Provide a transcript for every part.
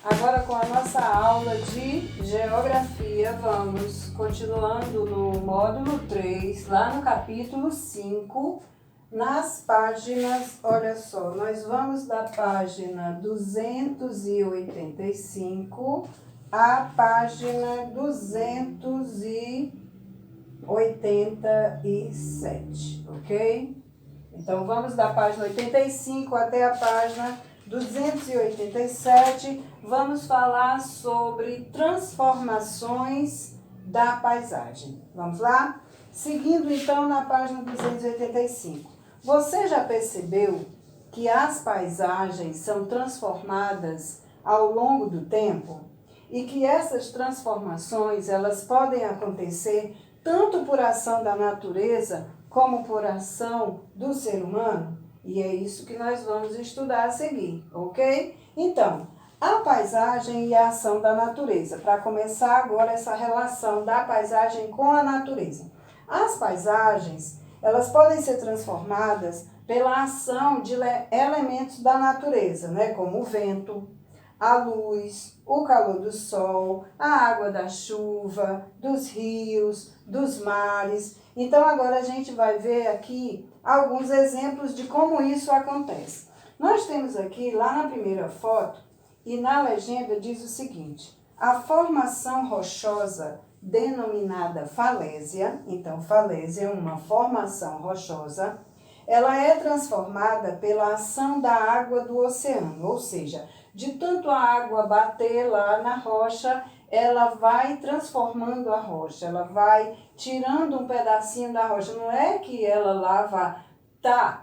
Agora com a nossa aula de Geografia, vamos continuando no módulo 3, lá no capítulo 5, nas páginas, olha só, nós vamos da página 285 à página 287, ok? Então, vamos da página 85 até a página 287, vamos falar sobre transformações da paisagem. Vamos lá? Seguindo, então, na página 285. Você já percebeu que as paisagens são transformadas ao longo do tempo? E que essas transformações, elas podem acontecer tanto por ação da natureza, como por ação do ser humano? E é isso que nós vamos estudar a seguir, ok? Então, a paisagem e a ação da natureza. Para começar agora essa relação da paisagem com a natureza. As paisagens, elas podem ser transformadas pela ação de elementos da natureza, né? Como o vento, a luz, o calor do sol, a água da chuva, dos rios, dos mares. Então, agora a gente vai ver aqui alguns exemplos de como isso acontece. Nós temos aqui, lá na primeira foto, e na legenda diz o seguinte: a formação rochosa denominada falésia, então falésia é uma formação rochosa, ela é transformada pela ação da água do oceano, ou seja, de tanto a água bater lá na rocha, ela vai transformando a rocha, ela vai tirando um pedacinho da rocha. Não é que ela lá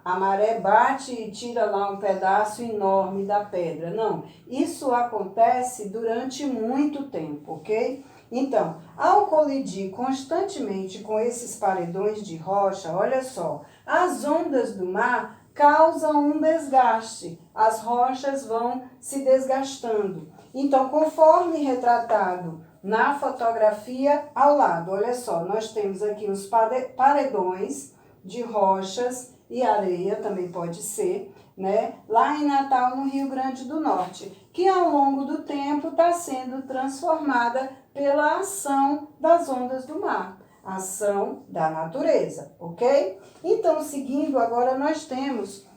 a maré bate e tira lá um pedaço enorme da pedra. Não, isso acontece durante muito tempo, ok? Então, ao colidir constantemente com esses paredões de rocha, olha só, as ondas do mar causam um desgaste, as rochas vão se desgastando. Então, conforme retratado na fotografia ao lado, olha só, nós temos aqui os paredões de rochas e areia, também pode ser, né? Lá em Natal, no Rio Grande do Norte, que ao longo do tempo está sendo transformada pela ação das ondas do mar, ação da natureza, ok? Então, seguindo, agora nós temos,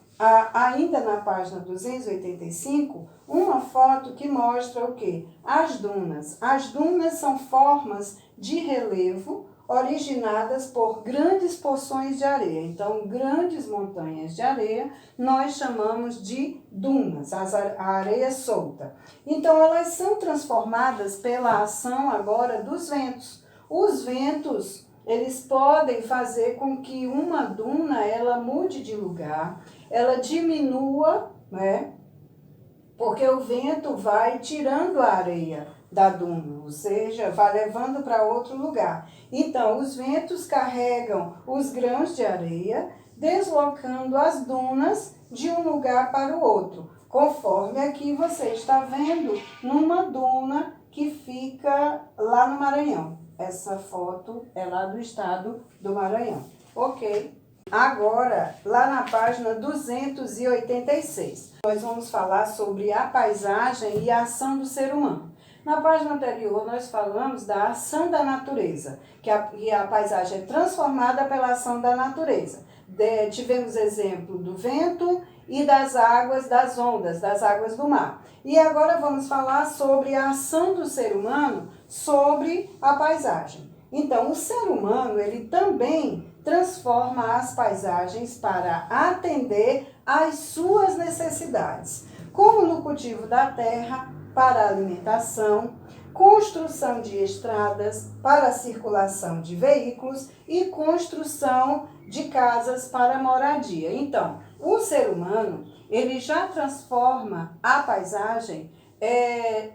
ainda na página 285, uma foto que mostra o quê? As dunas. As dunas são formas de relevo originadas por grandes porções de areia. Então, grandes montanhas de areia nós chamamos de dunas, a areia solta. Então, elas são transformadas pela ação agora dos ventos. Os ventos, eles podem fazer com que uma duna ela mude de lugar, ela diminua, né? Porque o vento vai tirando a areia da duna, ou seja, vai levando para outro lugar. Então, os ventos carregam os grãos de areia, deslocando as dunas de um lugar para o outro, conforme aqui você está vendo numa duna que fica lá no Maranhão. Essa foto é lá do estado do Maranhão, ok? Agora, lá na página 286, nós vamos falar sobre a paisagem e a ação do ser humano. Na página anterior, nós falamos da ação da natureza, que a paisagem é transformada pela ação da natureza. Tivemos exemplo do vento e das águas, das ondas, das águas do mar. E agora vamos falar sobre a ação do ser humano sobre a paisagem. Então, o ser humano, ele também transforma as paisagens para atender às suas necessidades, como no cultivo da terra, para a alimentação, construção de estradas para a circulação de veículos e construção de casas para moradia. Então, o ser humano, ele já transforma a paisagem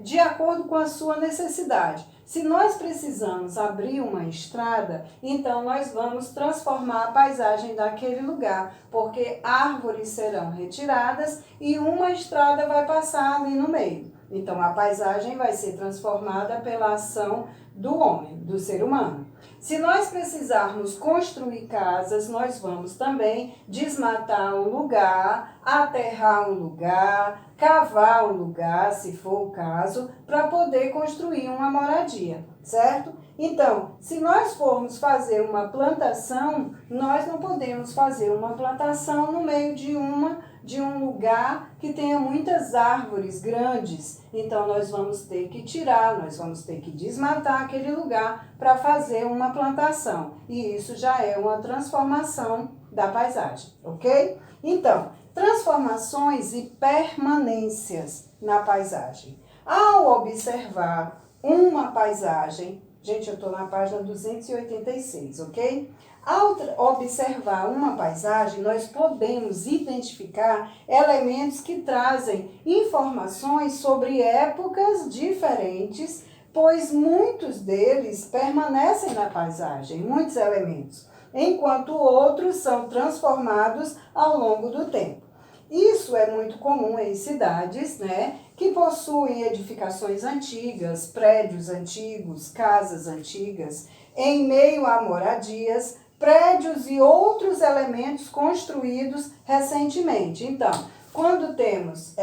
de acordo com a sua necessidade. Se nós precisamos abrir uma estrada, então nós vamos transformar a paisagem daquele lugar, porque árvores serão retiradas e uma estrada vai passar ali no meio. Então, a paisagem vai ser transformada pela ação do homem, do ser humano. Se nós precisarmos construir casas, nós vamos também desmatar um lugar, aterrar um lugar, cavar um lugar, se for o caso, para poder construir uma moradia, certo? Então, se nós formos fazer uma plantação, nós não podemos fazer uma plantação no meio de um lugar que tenha muitas árvores grandes. Então, nós vamos ter que tirar, nós vamos ter que desmatar aquele lugar para fazer uma plantação. E isso já é uma transformação da paisagem, ok? Então, transformações e permanências na paisagem. Ao observar uma paisagem, gente, eu estou na página 286, ok? Ao observar uma paisagem, nós podemos identificar elementos que trazem informações sobre épocas diferentes, pois muitos deles permanecem na paisagem, muitos elementos, enquanto outros são transformados ao longo do tempo. Isso é muito comum em cidades, né, que possuem edificações antigas, prédios antigos, casas antigas, em meio a moradias, prédios e outros elementos construídos recentemente. Então, quando temos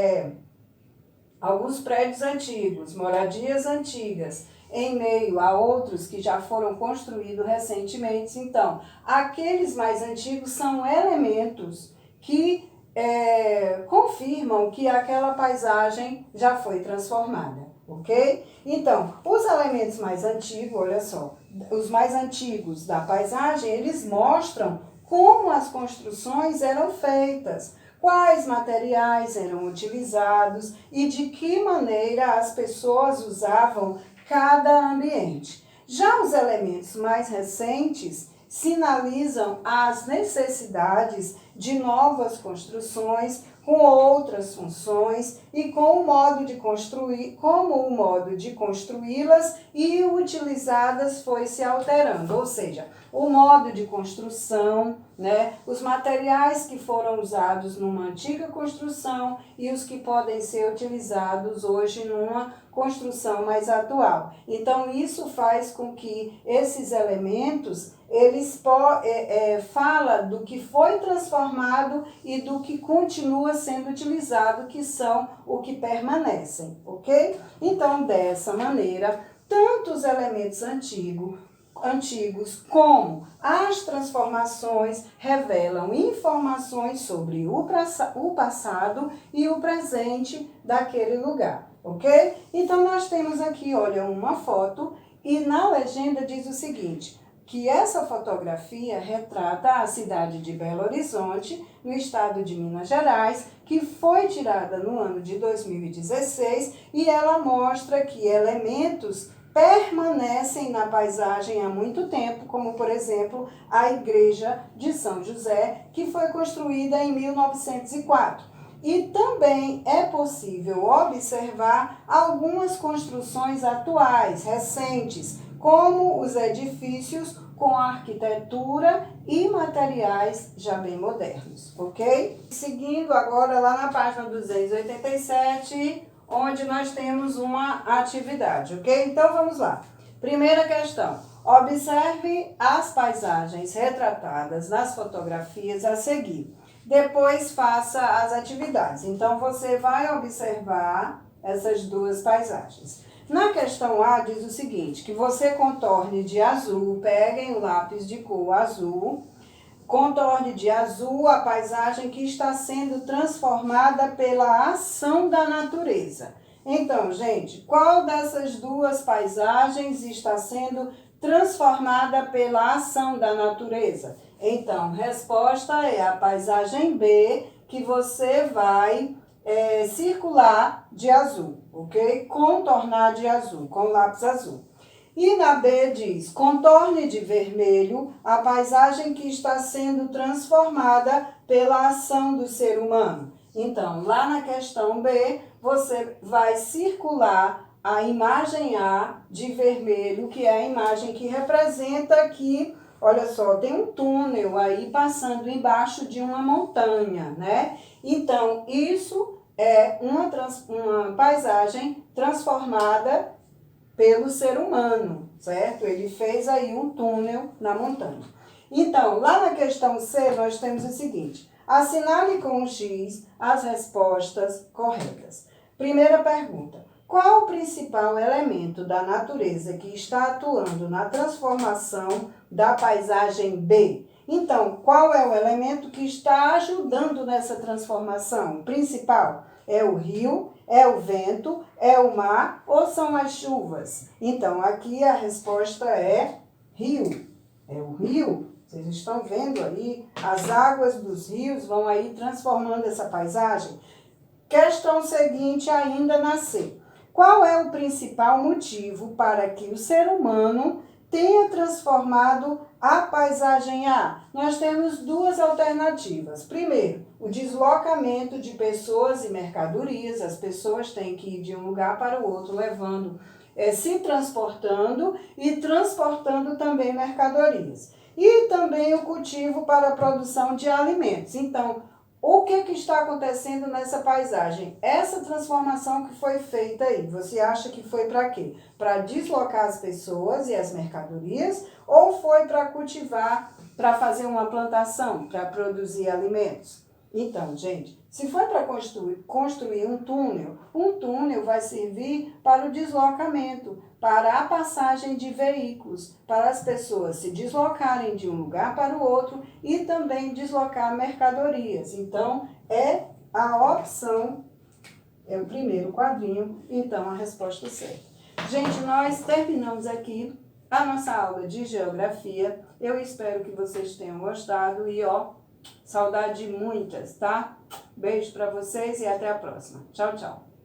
alguns prédios antigos, moradias antigas, em meio a outros que já foram construídos recentemente, então, aqueles mais antigos são elementos que confirmam que aquela paisagem já foi transformada, ok? Então, os elementos mais antigos, olha só, os mais antigos da paisagem, eles mostram como as construções eram feitas, quais materiais eram utilizados e de que maneira as pessoas usavam cada ambiente. Já os elementos mais recentes sinalizam as necessidades de novas construções com outras funções e com o modo de construir, como o modo de construí-las e utilizadas foi se alterando, ou seja, o modo de construção, né, os materiais que foram usados numa antiga construção e os que podem ser utilizados hoje numa construção mais atual. Então, isso faz com que esses elementos, eles falam do que foi transformado e do que continua sendo utilizado, que são o que permanecem, ok? Então, dessa maneira, tanto os elementos antigos como as transformações revelam informações sobre o passado e o presente daquele lugar, ok? Então, nós temos aqui, olha, uma foto e na legenda diz o seguinte, que essa fotografia retrata a cidade de Belo Horizonte, no estado de Minas Gerais, que foi tirada no ano de 2016 e ela mostra que elementos permanecem na paisagem há muito tempo, como, por exemplo, a Igreja de São José, que foi construída em 1904. E também é possível observar algumas construções atuais, recentes, como os edifícios com arquitetura e materiais já bem modernos, ok? Seguindo agora lá na página 287, onde nós temos uma atividade, ok? Então, vamos lá. Primeira questão. Observe as paisagens retratadas nas fotografias a seguir. Depois, faça as atividades. Então, você vai observar essas duas paisagens. Na questão A, diz o seguinte, que você contorne de azul, peguem o lápis de cor azul, contorne de azul a paisagem que está sendo transformada pela ação da natureza. Então, gente, qual dessas duas paisagens está sendo transformada pela ação da natureza? Então, resposta é a paisagem B, que você vai circular de azul, ok? Contornar de azul, com lápis azul. E na B diz, contorne de vermelho a paisagem que está sendo transformada pela ação do ser humano. Então, lá na questão B, você vai circular a imagem A de vermelho, que é a imagem que representa aqui, olha só, tem um túnel aí passando embaixo de uma montanha, né? Então, isso é uma paisagem transformada pelo ser humano, certo? Ele fez aí um túnel na montanha. Então, lá na questão C, nós temos o seguinte: assinale com um X as respostas corretas. Primeira pergunta: qual o principal elemento da natureza que está atuando na transformação da paisagem B? Então, qual é o elemento que está ajudando nessa transformação? O principal é o rio, é o vento, é o mar ou são as chuvas? Então, aqui a resposta é rio. É o rio. Vocês estão vendo aí, as águas dos rios vão aí transformando essa paisagem. Questão seguinte, ainda na C. Qual é o principal motivo para que o ser humano tenha transformado a paisagem A? Nós temos duas alternativas. Primeiro, o deslocamento de pessoas e mercadorias. As pessoas têm que ir de um lugar para o outro, levando, se transportando e transportando também mercadorias. E também o cultivo para a produção de alimentos. Então, o que está acontecendo nessa paisagem? Essa transformação que foi feita aí, você acha que foi para quê? Para deslocar as pessoas e as mercadorias ou foi para cultivar, para fazer uma plantação, para produzir alimentos? Então, gente, se for para construir um túnel vai servir para o deslocamento, para a passagem de veículos, para as pessoas se deslocarem de um lugar para o outro e também deslocar mercadorias. Então, é a opção, é o primeiro quadrinho, então a resposta certa. Gente, nós terminamos aqui a nossa aula de geografia. Eu espero que vocês tenham gostado e, saudade de muitas, tá? Beijo para vocês e até a próxima. Tchau, tchau.